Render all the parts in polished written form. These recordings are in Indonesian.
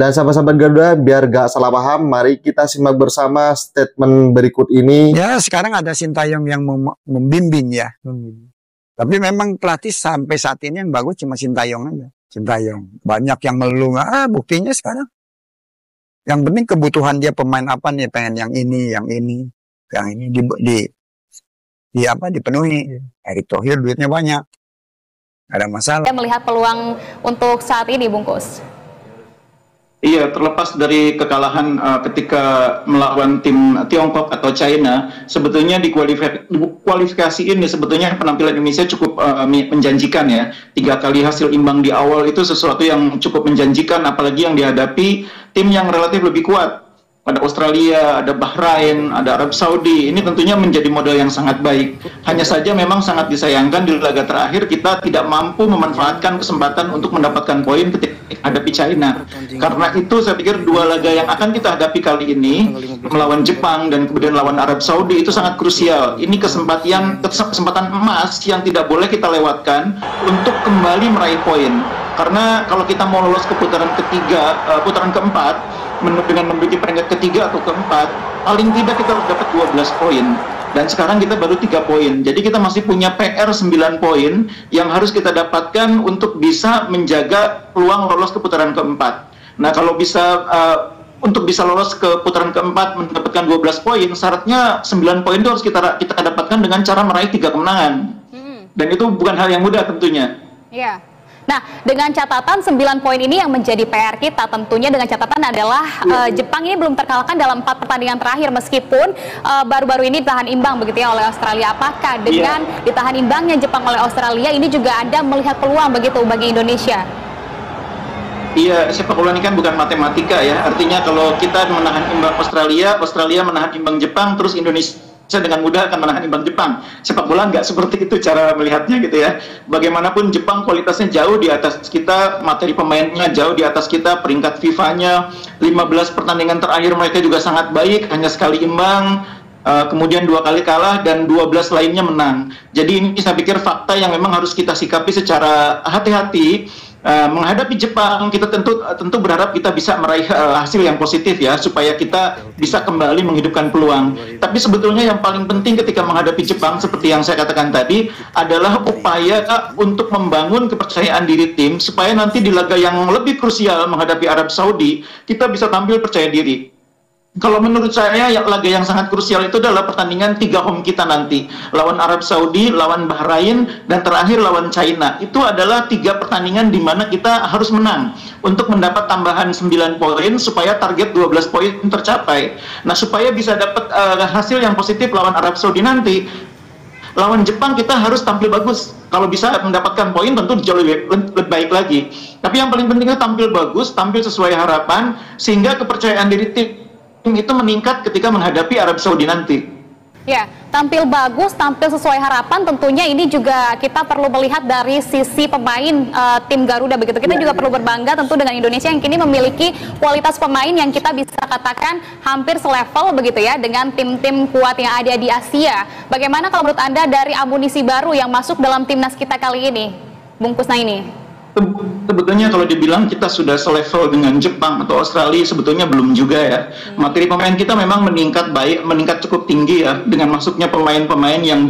Dan sahabat-sahabat Garuda, biar gak salah paham, mari kita simak bersama statement berikut ini. Ya, sekarang ada Sintayong yang membimbing ya. Tapi memang pelatih sampai saat ini yang bagus cuma Sintayong aja. Sintayong. Banyak yang melulu, buktinya sekarang. Yang penting kebutuhan dia pemain apa nih, pengen yang ini, yang ini dipenuhi. Erick Thohir duitnya banyak. Ada masalah. Saya melihat peluang untuk saat ini, Bungkus. Iya, terlepas dari kekalahan ketika melawan tim Tiongkok atau China, sebetulnya di kualifikasi ini sebetulnya penampilan Indonesia cukup menjanjikan ya. 3 kali hasil imbang di awal itu sesuatu yang cukup menjanjikan, apalagi yang dihadapi tim yang relatif lebih kuat. Ada Australia, ada Bahrain, ada Arab Saudi. Ini tentunya menjadi modal yang sangat baik. Hanya saja memang sangat disayangkan di laga terakhir kita tidak mampu memanfaatkan kesempatan untuk mendapatkan poin ketika hadapi China. Karena itu saya pikir 2 laga yang akan kita hadapi kali ini, melawan Jepang dan kemudian lawan Arab Saudi, itu sangat krusial. Ini kesempatan emas yang tidak boleh kita lewatkan untuk kembali meraih poin. Karena kalau kita mau lolos ke putaran keempat, dengan memiliki peringkat ketiga atau keempat, paling tidak kita harus dapat 12 poin. Dan sekarang kita baru 3 poin. Jadi kita masih punya PR 9 poin yang harus kita dapatkan untuk bisa menjaga peluang lolos ke putaran keempat. Nah, kalau bisa untuk bisa lolos ke putaran keempat mendapatkan 12 poin, syaratnya 9 poin itu harus kita dapatkan dengan cara meraih 3 kemenangan. Dan itu bukan hal yang mudah tentunya. Iya. Nah, dengan catatan 9 poin ini yang menjadi PR kita tentunya dengan catatan adalah Jepang ini belum terkalahkan dalam 4 pertandingan terakhir meskipun baru-baru ini ditahan imbang begitu ya oleh Australia. Apakah dengan ditahan imbangnya Jepang oleh Australia ini juga Anda melihat peluang begitu bagi Indonesia? Iya, sepak bola ini kan bukan matematika ya. Artinya kalau kita menahan imbang Australia menahan imbang Jepang, terus Indonesia dengan mudah akan menahan imbang Jepang. Sepak bola nggak seperti itu cara melihatnya gitu ya. Bagaimanapun Jepang kualitasnya jauh di atas kita, materi pemainnya jauh di atas kita, peringkat FIFA-nya 15 pertandingan terakhir mereka juga sangat baik, hanya sekali imbang, kemudian 2 kali kalah dan 12 lainnya menang. Jadi ini saya pikir fakta yang memang harus kita sikapi secara hati-hati. Menghadapi Jepang kita tentu berharap kita bisa meraih hasil yang positif ya, supaya kita bisa kembali menghidupkan peluang. Tapi sebetulnya yang paling penting ketika menghadapi Jepang seperti yang saya katakan tadi adalah upaya untuk membangun kepercayaan diri tim supaya nanti di laga yang lebih krusial menghadapi Arab Saudi kita bisa tampil percaya diri. Kalau menurut saya laga yang sangat krusial itu adalah pertandingan 3 home kita nanti, lawan Arab Saudi, lawan Bahrain, dan terakhir lawan China. Itu adalah 3 pertandingan di mana kita harus menang untuk mendapat tambahan 9 poin supaya target 12 poin tercapai. Nah, supaya bisa dapat hasil yang positif lawan Arab Saudi nanti, lawan Jepang kita harus tampil bagus. Kalau bisa mendapatkan poin tentu jauh lebih baik lagi. Tapi yang paling penting itu tampil bagus, tampil sesuai harapan, sehingga kepercayaan diri tim itu meningkat ketika menghadapi Arab Saudi nanti. Ya, tampil bagus, tampil sesuai harapan, tentunya ini juga kita perlu melihat dari sisi pemain tim Garuda begitu. Kita juga perlu berbangga tentu dengan Indonesia yang kini memiliki kualitas pemain yang kita bisa katakan hampir selevel begitu ya dengan tim-tim kuat yang ada di Asia. Bagaimana kalau menurut Anda dari amunisi baru yang masuk dalam timnas kita kali ini, Bung Kusnaini? Sebetulnya kalau dibilang kita sudah selevel dengan Jepang atau Australia, sebetulnya belum juga ya. Materi pemain kita memang meningkat baik, meningkat cukup tinggi ya, dengan masuknya pemain-pemain yang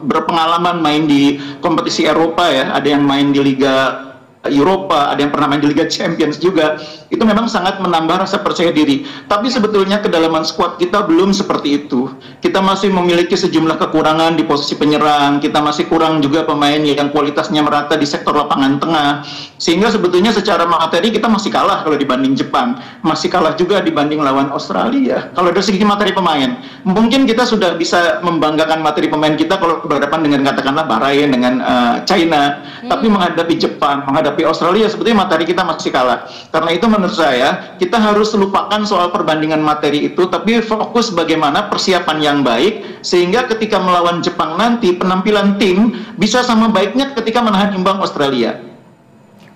berpengalaman main di kompetisi Eropa ya. Ada yang main di Liga Eropa, ada yang pernah main di Liga Champions juga. Itu memang sangat menambah rasa percaya diri. Tapi sebetulnya kedalaman skuad kita belum seperti itu. Kita masih memiliki sejumlah kekurangan di posisi penyerang. Kita masih kurang juga pemain yang kualitasnya merata di sektor lapangan tengah. Sehingga sebetulnya secara materi kita masih kalah kalau dibanding Jepang. Masih kalah juga dibanding lawan Australia. Kalau dari segi materi pemain, mungkin kita sudah bisa membanggakan materi pemain kita kalau berhadapan dengan katakanlah Bahrain, dengan China. Tapi menghadapi Jepang, menghadapi Australia, sebetulnya materi kita masih kalah. Karena itu menurut saya kita harus lupakan soal perbandingan materi itu, tapi fokus bagaimana persiapan yang baik sehingga ketika melawan Jepang nanti penampilan tim bisa sama baiknya ketika menahan imbang Australia.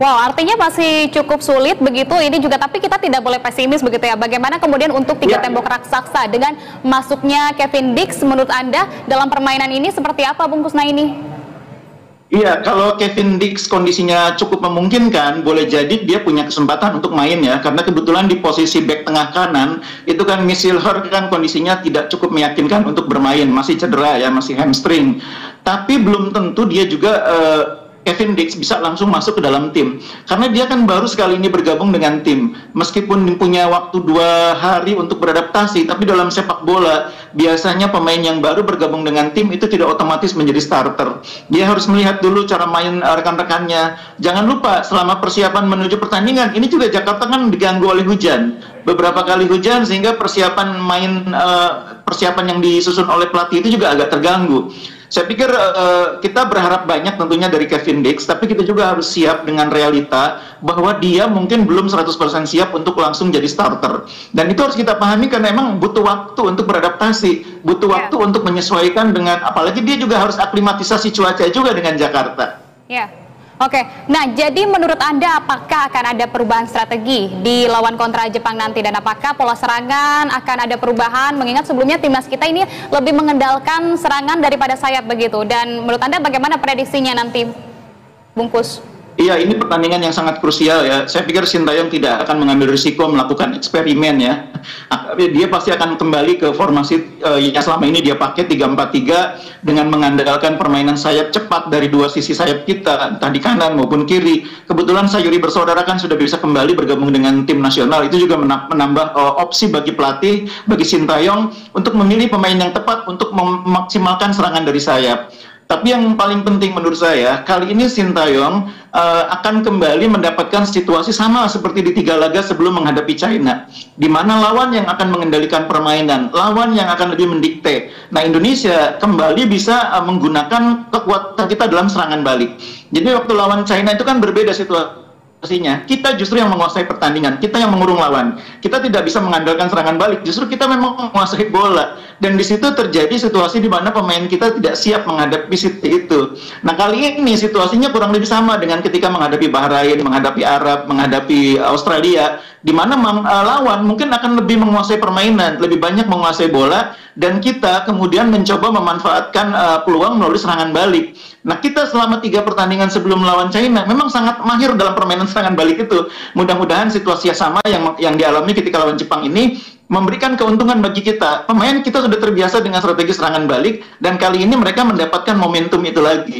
Wow, artinya masih cukup sulit begitu ini juga, tapi kita tidak boleh pesimis begitu ya. Bagaimana kemudian untuk 3 tembok raksasa dengan masuknya Kevin Dix, menurut Anda dalam permainan ini seperti apa, Bung Kusnaini? Iya, kalau Kevin Dix kondisinya cukup memungkinkan, boleh jadi dia punya kesempatan untuk main ya, karena kebetulan di posisi back tengah kanan, itu kan Misilher kan kondisinya tidak cukup meyakinkan untuk bermain, masih cedera ya, masih hamstring. Tapi belum tentu dia juga Kevin Dix bisa langsung masuk ke dalam tim, karena dia kan baru sekali ini bergabung dengan tim. Meskipun punya waktu 2 hari untuk beradaptasi, tapi dalam sepak bola biasanya pemain yang baru bergabung dengan tim itu tidak otomatis menjadi starter. Dia harus melihat dulu cara main rekan-rekannya. Jangan lupa selama persiapan menuju pertandingan ini juga Jakarta kan diganggu oleh hujan, beberapa kali hujan, sehingga persiapan yang disusun oleh pelatih itu juga agak terganggu. Saya pikir kita berharap banyak tentunya dari Kevin Dix, tapi kita juga harus siap dengan realita bahwa dia mungkin belum 100% siap untuk langsung jadi starter. Dan itu harus kita pahami karena memang butuh waktu untuk beradaptasi, butuh waktu untuk menyesuaikan dengan, apalagi dia juga harus aklimatisasi cuaca juga dengan Jakarta. Ya. Oke, nah jadi menurut Anda apakah akan ada perubahan strategi di lawan kontra Jepang nanti, dan apakah pola serangan akan ada perubahan, mengingat sebelumnya timnas kita ini lebih mengendalikan serangan daripada sayap begitu, dan menurut Anda bagaimana prediksinya nanti, Bungkus? Iya, ini pertandingan yang sangat krusial ya. Saya pikir Sintayong tidak akan mengambil risiko melakukan eksperimen ya. Dia pasti akan kembali ke formasi yang selama ini dia pakai 3-4-3 dengan mengandalkan permainan sayap cepat dari 2 sisi sayap kita, entah di kanan maupun kiri. Kebetulan Sayuri bersaudara kan sudah bisa kembali bergabung dengan tim nasional. Itu juga menambah opsi bagi pelatih, bagi Sintayong untuk memilih pemain yang tepat untuk memaksimalkan serangan dari sayap. Tapi yang paling penting menurut saya, kali ini Sintayong akan kembali mendapatkan situasi sama seperti di 3 laga sebelum menghadapi China, di mana lawan yang akan mengendalikan permainan, lawan yang akan lebih mendikte. Nah, Indonesia kembali bisa menggunakan kekuatan kita dalam serangan balik. Jadi waktu lawan China itu kan berbeda situasinya. Kita justru yang menguasai pertandingan, kita yang mengurung lawan. Kita tidak bisa mengandalkan serangan balik, justru kita memang menguasai bola. Dan di situ terjadi situasi di mana pemain kita tidak siap menghadapi itu. Nah, kali ini situasinya kurang lebih sama dengan ketika menghadapi Bahrain, menghadapi Arab, menghadapi Australia, di mana lawan mungkin akan lebih menguasai permainan, lebih banyak menguasai bola, dan kita kemudian mencoba memanfaatkan peluang melalui serangan balik. Nah, kita selama 3 pertandingan sebelum melawan China memang sangat mahir dalam permainan serangan balik itu. Mudah-mudahan situasi yang sama yang dialami ketika lawan Jepang ini memberikan keuntungan bagi kita. Pemain kita sudah terbiasa dengan strategi serangan balik, dan kali ini mereka mendapatkan momentum itu lagi.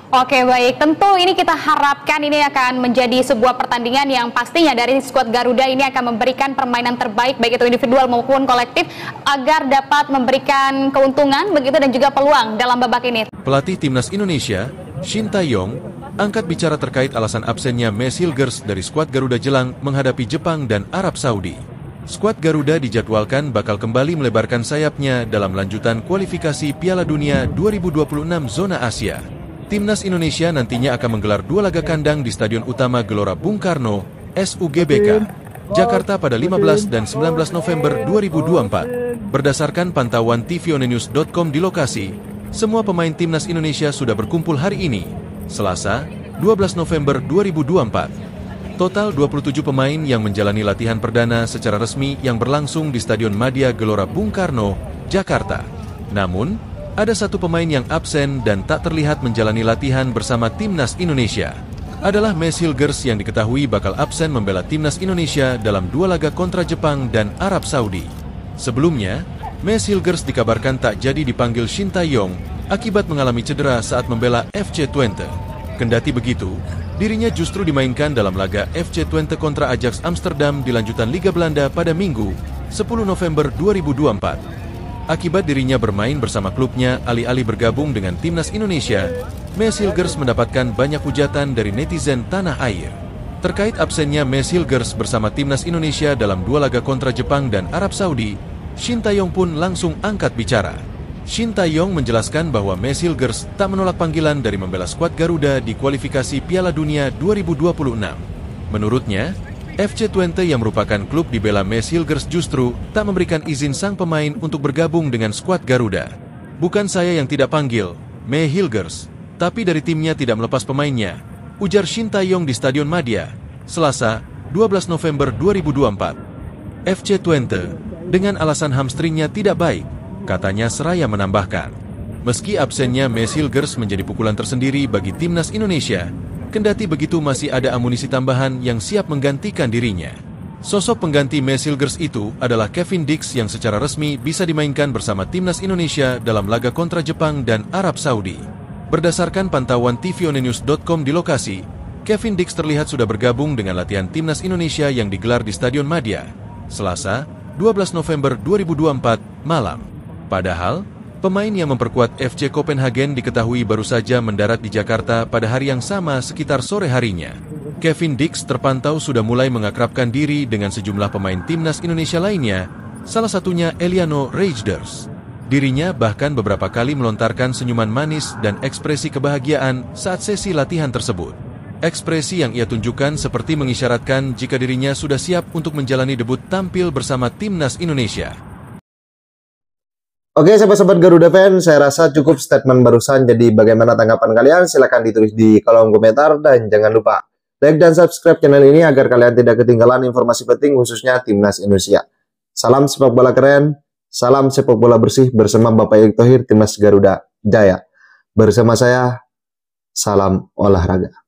Oke, baik. Tentu ini kita harapkan ini akan menjadi sebuah pertandingan yang pastinya dari skuad Garuda ini akan memberikan permainan terbaik, baik itu individual maupun kolektif, agar dapat memberikan keuntungan begitu dan juga peluang dalam babak ini. Pelatih Timnas Indonesia, Sintayong, angkat bicara terkait alasan absennya Meeshilgers dari skuad Garuda Jelang menghadapi Jepang dan Arab Saudi. Skuad Garuda dijadwalkan bakal kembali melebarkan sayapnya dalam lanjutan kualifikasi Piala Dunia 2026 zona Asia. Timnas Indonesia nantinya akan menggelar 2 laga kandang di Stadion Utama Gelora Bung Karno, SUGBK, Jakarta pada 15 dan 19 November 2024. Berdasarkan pantauan tvonnews.com di lokasi, semua pemain Timnas Indonesia sudah berkumpul hari ini, Selasa, 12 November 2024. Total 27 pemain yang menjalani latihan perdana secara resmi yang berlangsung di Stadion Madia Gelora Bung Karno, Jakarta. Namun, ada 1 pemain yang absen dan tak terlihat menjalani latihan bersama Timnas Indonesia. Adalah Meeshilgers yang diketahui bakal absen membela Timnas Indonesia dalam 2 laga kontra Jepang dan Arab Saudi. Sebelumnya, Meeshilgers dikabarkan tak jadi dipanggil Sintayong akibat mengalami cedera saat membela FC Twente. Kendati begitu, dirinya justru dimainkan dalam laga FC Twente kontra Ajax Amsterdam di lanjutan Liga Belanda pada Minggu, 10 November 2024. Akibat dirinya bermain bersama klubnya alih-alih bergabung dengan Timnas Indonesia, Meeshilgers mendapatkan banyak hujatan dari netizen tanah air. Terkait absennya Meeshilgers bersama Timnas Indonesia dalam 2 laga kontra Jepang dan Arab Saudi, Sintayong pun langsung angkat bicara. Sintayong menjelaskan bahwa Meeshilgers tak menolak panggilan dari membela skuad Garuda di kualifikasi Piala Dunia 2026. Menurutnya, FC Twente yang merupakan klub dibela Meeshilgers justru tak memberikan izin sang pemain untuk bergabung dengan skuad Garuda. Bukan saya yang tidak panggil Meeshilgers, tapi dari timnya tidak melepas pemainnya, ujar Sintayong di Stadion Madia, Selasa, 12 November 2024. FC Twente, dengan alasan hamstringnya tidak baik, katanya seraya menambahkan, Meski absennya Meshilgers menjadi pukulan tersendiri bagi timnas Indonesia, kendati begitu masih ada amunisi tambahan yang siap menggantikan dirinya. Sosok pengganti Meshilgers itu adalah Kevin Dix yang secara resmi bisa dimainkan bersama timnas Indonesia dalam laga kontra Jepang dan Arab Saudi. Berdasarkan pantauan tvonnews.com di lokasi, Kevin Dix terlihat sudah bergabung dengan latihan timnas Indonesia yang digelar di Stadion Madia, Selasa, 12 November 2024 malam. Padahal, pemain yang memperkuat FC Copenhagen diketahui baru saja mendarat di Jakarta pada hari yang sama sekitar sore harinya. Kevin Dix terpantau sudah mulai mengakrabkan diri dengan sejumlah pemain timnas Indonesia lainnya, salah satunya Eliano Reijnders. Dirinya bahkan beberapa kali melontarkan senyuman manis dan ekspresi kebahagiaan saat sesi latihan tersebut. Ekspresi yang ia tunjukkan seperti mengisyaratkan jika dirinya sudah siap untuk menjalani debut tampil bersama timnas Indonesia. Oke, sahabat-sahabat Garuda Fans, saya rasa cukup statement barusan. Jadi bagaimana tanggapan kalian? Silahkan ditulis di kolom komentar dan jangan lupa like dan subscribe channel ini agar kalian tidak ketinggalan informasi penting khususnya timnas Indonesia. Salam sepak bola keren, salam sepak bola bersih bersama Bapak Erick Thohir, timnas Garuda Jaya. Bersama saya, salam olahraga.